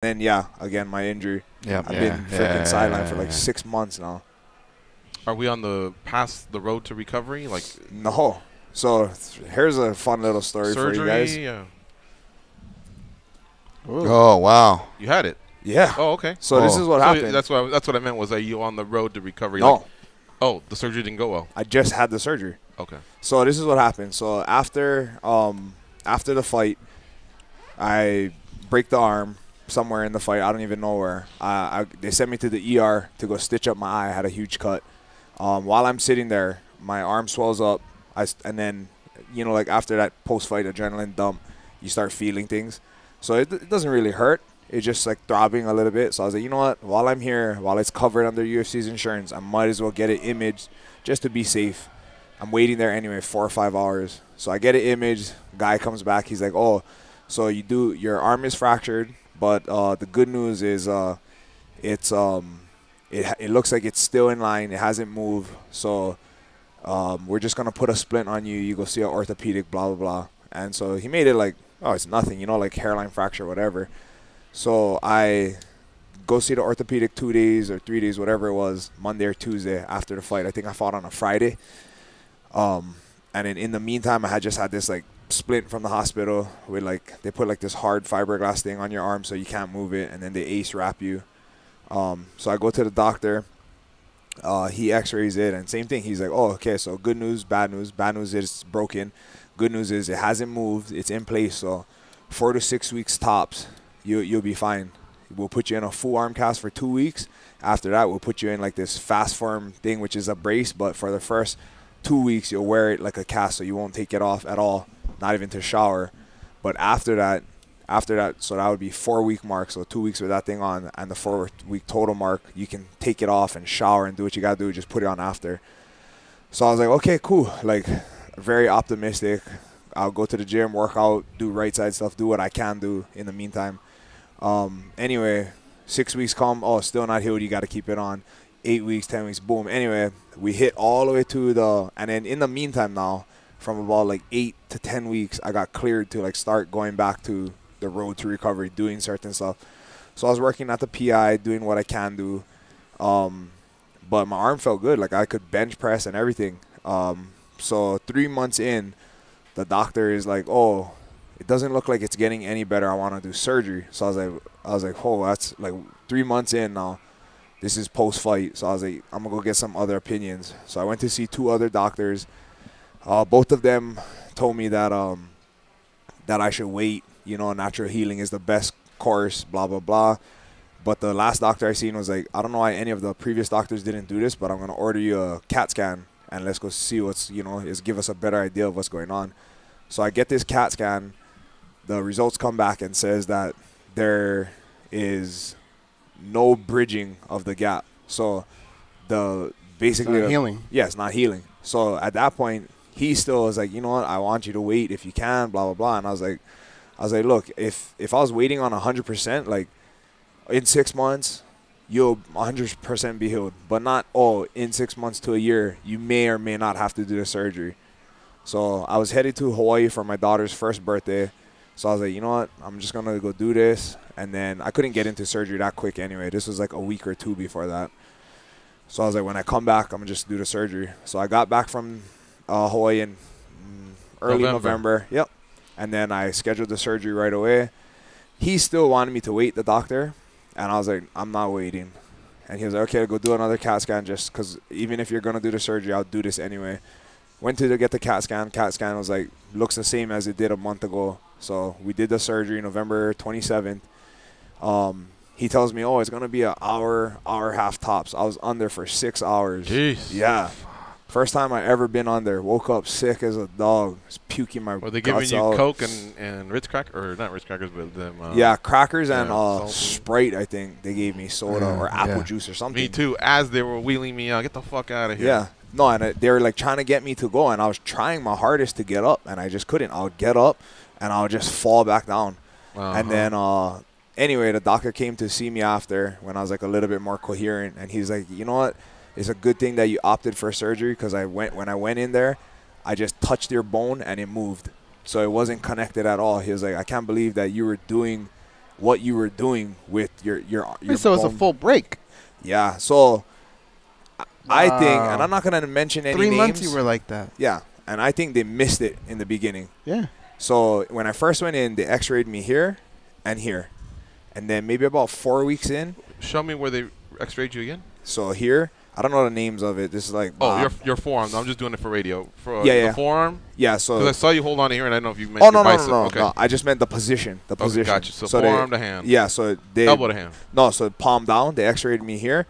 And yeah, again, my injury. Yeah, I've been freaking sidelined for like 6 months now. Are we on the past the road to recovery? Like no. So here's a fun little story surgery, for you guys. Yeah. Oh wow. You had it. Yeah. Oh, okay. So this is what happened. That's what I meant was, are you on the road to recovery? No. Like, oh, the surgery didn't go well. I just had the surgery. Okay. So this is what happened. So after the fight, I break the arm somewhere in the fight. I don't even know where. They sent me to the ER to go stitch up my eye. I had a huge cut. While I'm sitting there, my arm swells up. And then, you know, like after that post-fight adrenaline dump, you start feeling things. So it doesn't really hurt. It's just like throbbing a little bit. So I was like, you know what? While I'm here, while it's covered under UFC's insurance, I might as well get it imaged just to be safe. I'm waiting there anyway, 4 or 5 hours. So I get it imaged. Guy comes back. He's like, oh, so your arm is fractured, but the good news is it looks like it's still in line. It hasn't moved. So we're just gonna put a splint on you. You go see an orthopedic, blah blah blah. And so he made it like, oh, it's nothing, you know, like hairline fracture, whatever. So I go see the orthopedic 2 days or 3 days, whatever it was, Monday or Tuesday after the fight. I think I fought on a Friday. And then in the meantime, I had just had this like splint from the hospital with like, they put like this hard fiberglass thing on your arm so you can't move it, and then they ace wrap you. So I go to the doctor. He x-rays it, and same thing. He's like, oh, okay, so good news, bad news. Bad news is it's broken. Good news is it hasn't moved. It's in place. So 4 to 6 weeks tops, you'll be fine. We'll put you in a full arm cast for 2 weeks. After that, we'll put you in like this fast form thing, which is a brace. But for the first 2 weeks, you'll wear it like a cast, so you won't take it off at all, not even to shower. But after that, so that would be 4 week mark. So 2 weeks with that thing on, and the 4 week total mark, you can take it off and shower and do what you got to do. Just put it on after. So I was like, okay, cool. Like, very optimistic. I'll go to the gym, work out, do right side stuff, do what I can do in the meantime. Anyway, 6 weeks come. Oh, still not healed. You got to keep it on. 8 weeks, 10 weeks, boom. Anyway, we hit all the way to and then in the meantime now, from about like 8 to 10 weeks, I got cleared to like start going back to the road to recovery, doing certain stuff. So I was working at the PI, doing what I can do. But my arm felt good. Like I could bench press and everything. So 3 months in, the doctor is like, oh, it doesn't look like it's getting any better. I want to do surgery. So I was like, oh, that's like 3 months in now. This is post-fight. So I was like, I'm going to go get some other opinions. So I went to see 2 other doctors. Both of them told me that that I should wait. You know, natural healing is the best course, blah, blah, blah. But the last doctor I seen was like, I don't know why any of the previous doctors didn't do this, but I'm going to order you a CAT scan, and let's go see what's, you know, give us a better idea of what's going on. So I get this CAT scan. The results come back and says that there is no bridging of the gap. So basically it's not healing. Yeah, it's not healing. So at that point, he still was like, you know what, I want you to wait if you can, blah, blah, blah. And I was like, look, if I was waiting on 100%, like in 6 months, you'll 100% be healed. But not, in 6 months to a year, you may or may not have to do the surgery. So I was headed to Hawaii for my daughter's first birthday. So I was like, you know what, I'm just going to go do this. And then I couldn't get into surgery that quick anyway. This was like a week or 2 before that. So I was like, when I come back, I'm going to just do the surgery. So I got back from Hawaii in early November. Yep. And then I scheduled the surgery right away. He still wanted me to wait, the doctor. And I was like, I'm not waiting. And he was like, okay, go do another CAT scan just because even if you're going to do the surgery, I'll do this anyway. Went to get the CAT scan. CAT scan was like, looks the same as it did a month ago. So we did the surgery November 27th. He tells me, oh, it's going to be an hour half tops. I was under for 6 hours. Jeez. Yeah. First time I ever been under. Woke up sick as a dog. Just puking my guts out. Were they giving you Coke and Ritz crackers? Or not Ritz crackers, but them. Yeah, crackers and Sprite, I think. They gave me soda or apple juice or something. Me too, as they were wheeling me out. Get the fuck out of here. Yeah. No, and they were like trying to get me to go, and I was trying my hardest to get up, and I just couldn't. I would get up, and I would just fall back down. And then anyway, the doctor came to see me after when I was like a little bit more coherent, and he's like, you know what? It's a good thing that you opted for surgery because when I went in there, I just touched your bone and it moved. So it wasn't connected at all. He was like, I can't believe that you were doing what you were doing with your So it's a bone. full break. Yeah. So I think, and I'm not gonna mention any 3 names. months you were like that. Yeah, and I think they missed it in the beginning. Yeah. So when I first went in, they X-rayed me here and here, and then maybe about 4 weeks in. Show me where they X-rayed you again. So here, I don't know the names of it. This is like your forearm. I'm just doing it for radio. For Yeah. the forearm. Yeah. So Because I saw you hold on to here, and I don't know if you meant oh your no, bicep. no. Okay. I just meant the position. The position. Gotcha. So they- forearm to hand. Yeah. So they Elbow to hand. No, so palm down. They X-rayed me here,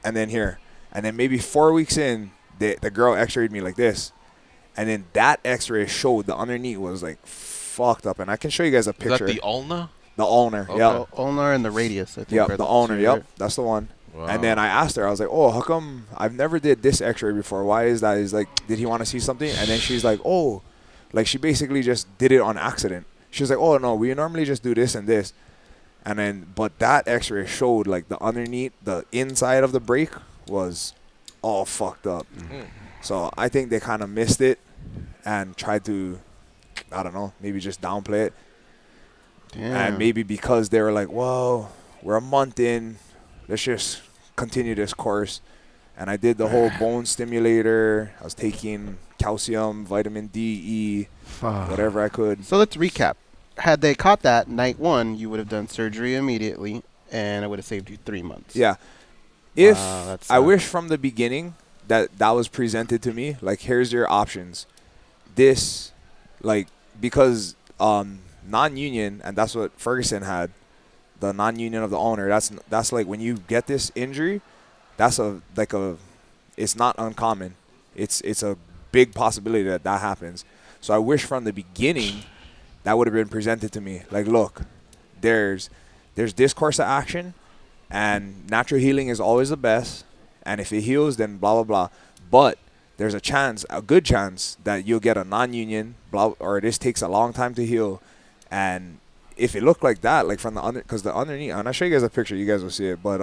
and then here, and then maybe 4 weeks in, the girl X-rayed me like this, and then that X-ray showed the underneath was like fucked up, and I can show you guys a Is picture. that the ulna? The ulnar. Okay. Yeah. Ulnar and the radius, I think. Yep, are the ulnar. two, Yep, right? that's the one. Wow. And then I asked her, I was like, "Oh, how come I've never did this X-ray before? Why is that?" He's like, "Did he want to see something?" And then she's like, "Oh," like she basically just did it on accident. She was like, "Oh no, we normally just do this and this," and then but that X-ray showed like the underneath, the inside of the break was all fucked up. So I think they kind of missed it and tried to, I don't know, maybe just downplay it. Damn. And maybe because they were like, "Whoa, we're a month in, let's just continue this course." And I did the whole bone stimulator. I was taking calcium, vitamin D, E, whatever I could. So let's recap. Had they caught that night one, you would have done surgery immediately, and it would have saved you 3 months. Yeah. If that's I sad. wish from the beginning that was presented to me, like, here's your options. This, like, because non-union, and that's what Ferguson had, the non-union of the owner, that's like when you get this injury, that's it's not uncommon. It's a big possibility that happens. So I wish from the beginning that would have been presented to me. Like, look, there's this course of action, and natural healing is always the best. And if it heals, then blah, blah, blah. But there's a good chance that you'll get a non-union, or this takes a long time to heal. And if it looked like that, like from the because the underneath, and I'll show you guys a picture, you guys will see it. But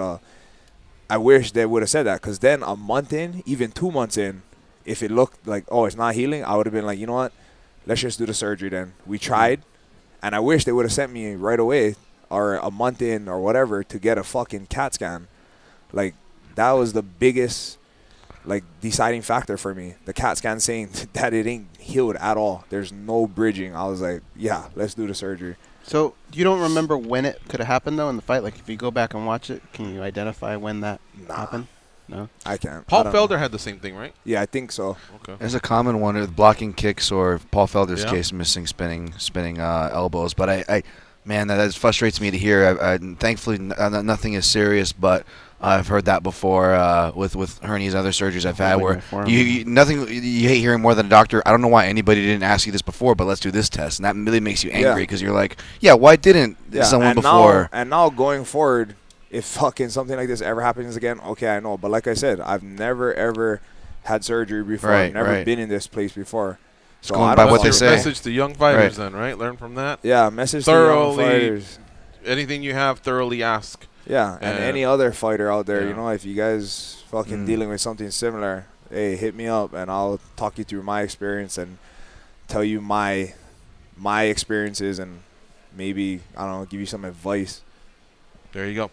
I wish they would have said that, because then a month in, even 2 months in, if it looked like, oh, it's not healing, I would have been like, you know what, let's just do the surgery then. We tried, and I wish they would have sent me right away, or a month in or whatever, to get a fucking CAT scan. Like, that was the biggest, like, deciding factor for me. The CAT scan saying that it ain't healed at all. There's no bridging. I was like, yeah, let's do the surgery. So you don't remember when it could have happened, though, in the fight? Like, if you go back and watch it, can you identify when that happened? No? I can't. Paul I don't know. Felder had the same thing, right? Yeah, I think so. Okay. There's a common one with blocking kicks, or Paul Felder's Yeah. case, missing spinning elbows. But I man, that frustrates me to hear. Thankfully, nothing is serious, but I've heard that before with hernias and other surgeries I've had, where you hate hearing more than a doctor. I don't know why anybody didn't ask you this before, but let's do this test, and that really makes you angry, because you're like, yeah, why didn't someone before? Now going forward, if fucking something like this ever happens again, okay, I know. But like I said, I've never ever had surgery before. I've never been in this place before. So going by what they say. Message to young fighters, then, right? Learn from that. Yeah, message to young fighters. Anything you have, thoroughly ask. Yeah, and any other fighter out there, Yeah. you know, if you guys fucking dealing with something similar, hey, hit me up, and I'll talk you through my experience and tell you my experiences, and maybe, I don't know, give you some advice. There you go.